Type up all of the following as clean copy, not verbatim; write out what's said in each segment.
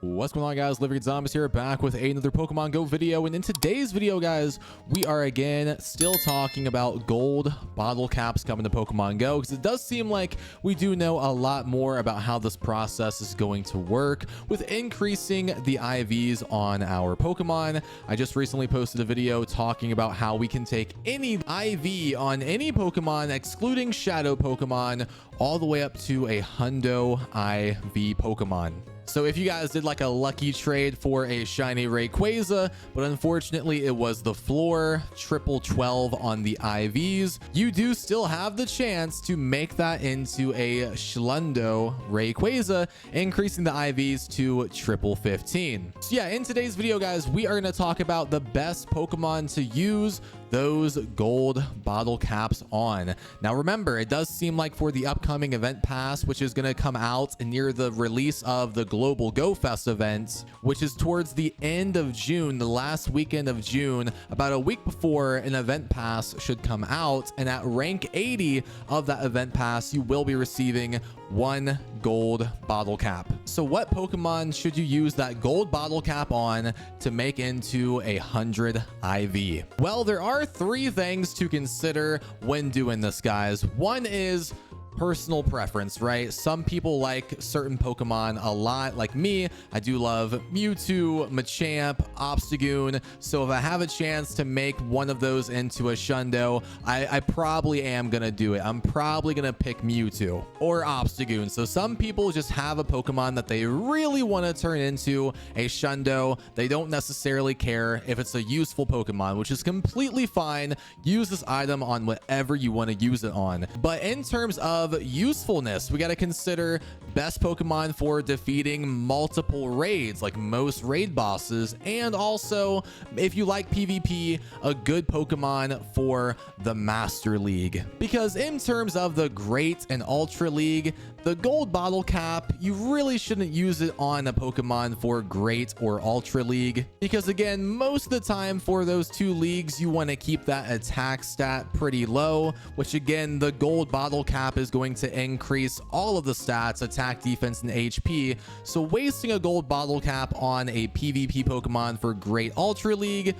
What's going on, guys? Living Zombies here, back with another Pokemon Go video. And in today's video, guys, we are again still talking about gold bottle caps coming to Pokemon Go, because it does seem like we do know a lot more about how this process is going to work with increasing the IVs on our Pokemon. I just recently posted a video talking about how we can take any IV on any Pokemon, excluding Shadow Pokemon, all the way up to a Hundo IV Pokemon. So if you guys did like a lucky trade for a shiny Rayquaza, but unfortunately it was the floor, triple 12 on the IVs, you do still have the chance to make that into a Hundo Rayquaza, increasing the IVs to triple 15. So yeah, in today's video, guys, we are going to talk about the best Pokemon to use those gold bottle caps on. Now remember, it does seem like for the upcoming event pass, which is going to come out near the release of the Global Go Fest event, which is towards the end of June, the last weekend of June, about a week before an event pass should come out. And at rank 80 of that event pass, you will be receiving one gold bottle cap. So what Pokemon should you use that gold bottle cap on to make into a 100 IV? Well, there are three things to consider when doing this, guys. One is personal preference, right? Some people like certain Pokemon a lot. Like me, I do love Mewtwo, Machamp, Obstagoon. So if I have a chance to make one of those into a Hundo, I probably am gonna do it. I'm probably gonna pick Mewtwo or Obstagoon. So some people just have a Pokemon that they really want to turn into a Hundo. They don't necessarily care if it's a useful Pokemon, which is completely fine. Use this item on whatever you want to use it on. But in terms of usefulness, we got to consider best Pokemon for defeating multiple raids, like most raid bosses, and also if you like PvP, a good Pokemon for the Master League. Because in terms of the Great and Ultra League, the gold bottle cap, you really shouldn't use it on a Pokemon for Great or Ultra League, because again, most of the time for those two leagues, you want to keep that attack stat pretty low, which again, the gold bottle cap is going to increase all of the stats, attack, defense, and HP. So wasting a gold bottle cap on a PvP Pokemon for Great Ultra League,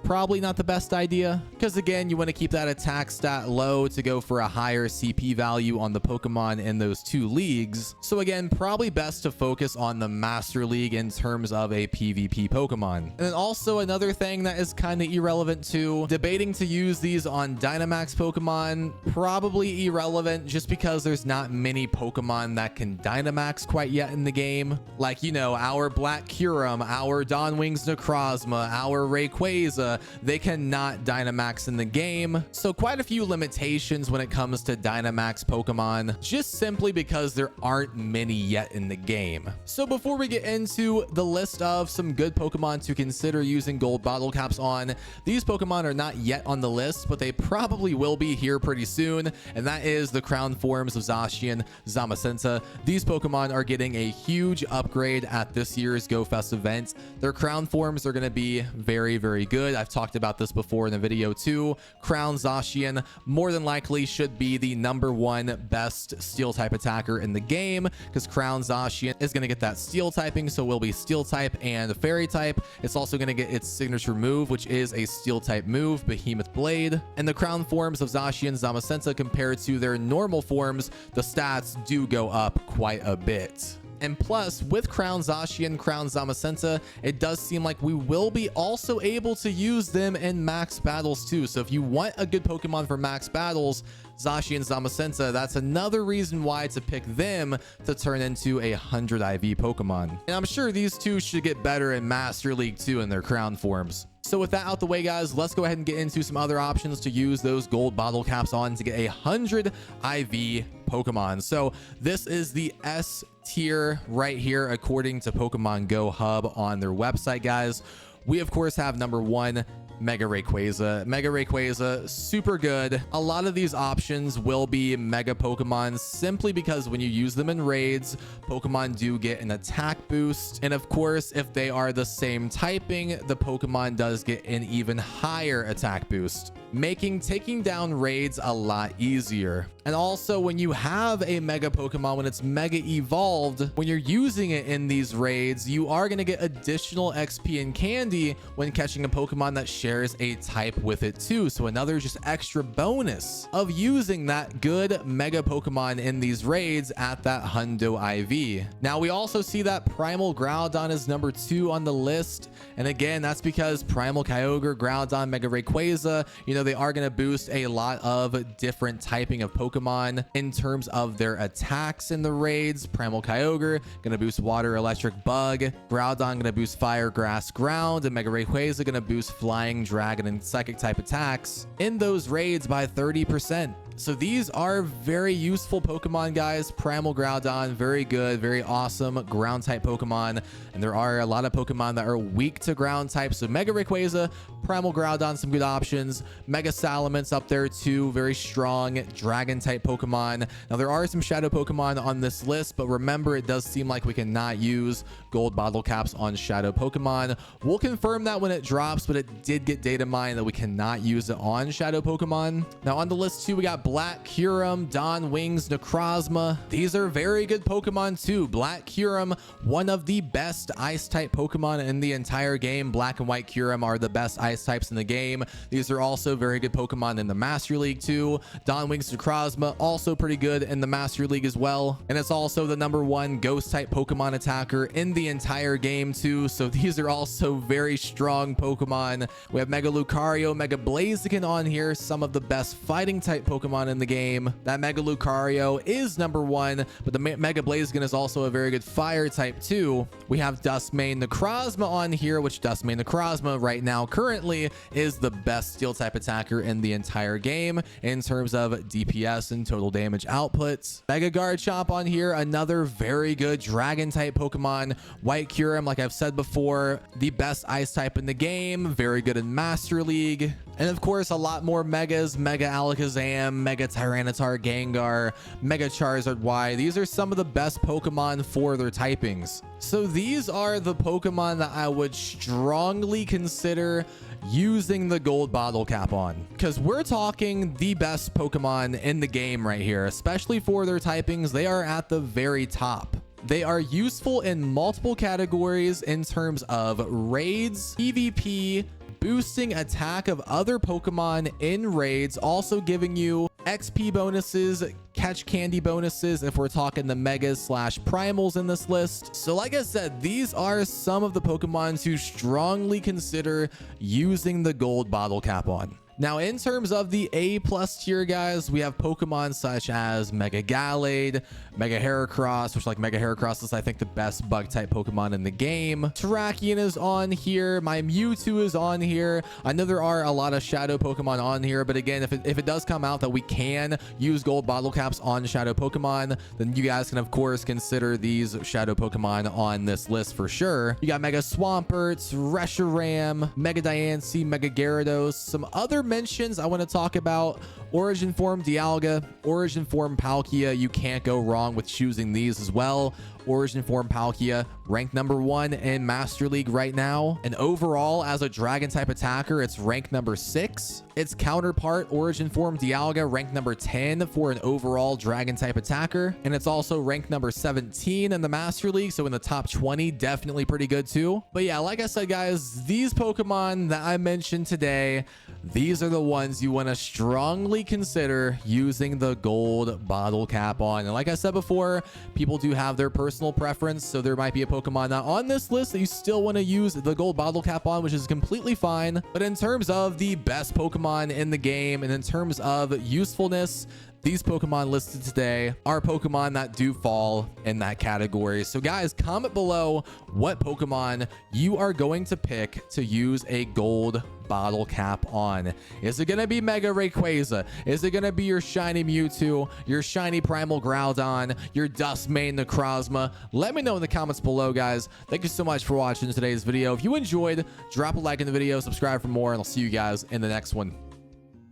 probably not the best idea, because again, you want to keep that attack stat low to go for a higher CP value on the Pokemon in those two leagues. So again, probably best to focus on the Master League in terms of a PvP Pokemon. And then also another thing that is kind of irrelevant too, debating to use these on Dynamax Pokemon, probably irrelevant just because there's not many Pokemon that can Dynamax quite yet in the game. Like, you know, our Black Kyurem, our Dawnwings Necrozma, our Rayquaza, they cannot Dynamax in the game. So quite a few limitations when it comes to Dynamax Pokemon, just simply because there aren't many yet in the game. So before we get into the list of some good Pokemon to consider using gold bottle caps on, these Pokemon are not yet on the list, but they probably will be here pretty soon. And that is the crown forms of Zacian, Zamacenta. These Pokemon are getting a huge upgrade at this year's Go Fest event. Their crown forms are going to be very, very good. I've talked about this before in the video too. Crown Zacian more than likely should be the #1 best steel type attacker in the game, because Crown Zacian is going to get that steel typing, so it will be steel type and fairy type. It's also going to get its signature move, which is a steel type move, Behemoth Blade. And the crown forms of Zacian, Zamacenta, compared to their normal forms, the stats do go up quite a bit. And plus, with Crown Zacian, Crown Zamacenta, it does seem like we will be also able to use them in max battles too. So if you want a good Pokemon for max battles, Zacian, Zamacenta, that's another reason why to pick them to turn into a 100 IV Pokemon. And I'm sure these two should get better in Master League too in their crown forms. So with that out the way, guys, let's go ahead and get into some other options to use those gold bottle caps on to get a 100 IV Pokemon. So this is the S tier right here, according to Pokemon Go Hub on their website, guys. we of course have number 1, Mega Rayquaza. Mega Rayquaza, super good. A lot of these options will be Mega Pokemon simply because when you use them in raids, Pokemon do get an attack boost. And of course, if they are the same typing, the Pokemon does get an even higher attack boost, making taking down raids a lot easier. And also when you have a Mega Pokemon, when it's Mega Evolved, when you're using it in these raids, you are going to get additional XP and candy when catching a Pokemon that shares a type with it too. So another just extra bonus of using that good Mega Pokemon in these raids at that Hundo IV. Now we also see that Primal Groudon is number 2 on the list. And again, that's because Primal Kyogre, Groudon, Mega Rayquaza, you know, they are going to boost a lot of different typing of Pokemon in terms of their attacks in the raids. Primal Kyogre going to boost Water, Electric, Bug. Groudon going to boost Fire, Grass, Ground. And Mega Rayquaza going to boost Flying, Dragon, and Psychic type attacks in those raids by 30%. So these are very useful Pokemon, guys. Primal Groudon, very good, very awesome ground type Pokemon. And there are a lot of Pokemon that are weak to ground type. So Mega Rayquaza, Primal Groudon, some good options. Mega Salamence up there too, very strong dragon type Pokemon. Now there are some shadow Pokemon on this list, but remember, it does seem like we cannot use gold bottle caps on shadow Pokemon. We'll confirm that when it drops, but it did get data mined that we cannot use it on shadow Pokemon. Now on the list too, we got Black Kyurem, Dawn Wings, Necrozma. These are very good Pokemon too. Black Kyurem, one of the best ice type Pokemon in the entire game. Black and White Kyurem are the best ice types in the game. These are also very good Pokemon in the Master League too. Dawn Wings, Necrozma, also pretty good in the Master League as well. And it's also the number 1 ghost type Pokemon attacker in the entire game too. So these are also very strong Pokemon. We have Mega Lucario, Mega Blaziken on here, some of the best fighting type Pokemon in the game. That Mega Lucario is number 1, but the Mega Blaziken is also a very good fire type too. We have Duskmane Necrozma on here, which Duskmane Necrozma right now currently is the best steel type attacker in the entire game in terms of DPS and total damage outputs. Mega Garchomp on here, another very good dragon type Pokemon. White Kyurem, like I've said before, the best ice type in the game, very good in Master League. And of course, a lot more Megas, Mega Alakazam, Mega Tyranitar Gengar, Mega Charizard Y. These are some of the best Pokemon for their typings. So these are the Pokemon that I would strongly consider using the gold bottle cap on, because we're talking the best Pokemon in the game right here, especially for their typings. They are at the very top. They are useful in multiple categories in terms of raids, PvP, boosting attack of other Pokemon in raids, also giving you XP bonuses, catch candy bonuses if we're talking the megas slash primals in this list. So like I said, these are some of the Pokemon to strongly consider using the gold bottle cap on. Now, in terms of the A+ tier, guys, we have Pokemon such as Mega Gallade, Mega Heracross, which, like, Mega Heracross is, I think, the best bug-type Pokemon in the game. Terrakion is on here. My Mewtwo is on here. I know there are a lot of Shadow Pokemon on here, but again, if it does come out that we can use gold bottle caps on Shadow Pokemon, then you guys can, of course, consider these Shadow Pokemon on this list for sure. You got Mega Swampert, Reshiram, Mega Diancie, Mega Gyarados, some other mentions I want to talk about. Origin Form Dialga, Origin Form Palkia. You can't go wrong with choosing these as well. Origin Form Palkia, ranked number 1 in Master League right now. And overall, as a dragon type attacker, it's ranked number 6. Its counterpart, Origin Form Dialga, ranked number 10 for an overall dragon type attacker. And it's also ranked number 17 in the Master League. So in the top 20, definitely pretty good too. But yeah, like I said, guys, these Pokemon that I mentioned today, these are the ones you want to strongly consider using the gold bottle cap on. And like I said before, people do have their personal preference, so there might be a Pokemon not on this list that you still want to use the gold bottle cap on, which is completely fine. But in terms of the best Pokemon in the game and in terms of usefulness, these Pokemon listed today are Pokemon that do fall in that category. So guys, comment below what Pokemon you are going to pick to use a gold bottle cap on? Is it gonna be Mega Rayquaza? Is it gonna be your shiny Mewtwo, your shiny Primal Groudon, your Duskmane Necrozma? Let me know in the comments below, guys. Thank you so much for watching today's video. If you enjoyed, drop a like in the video, subscribe for more, and I'll see you guys in the next one.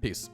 Peace.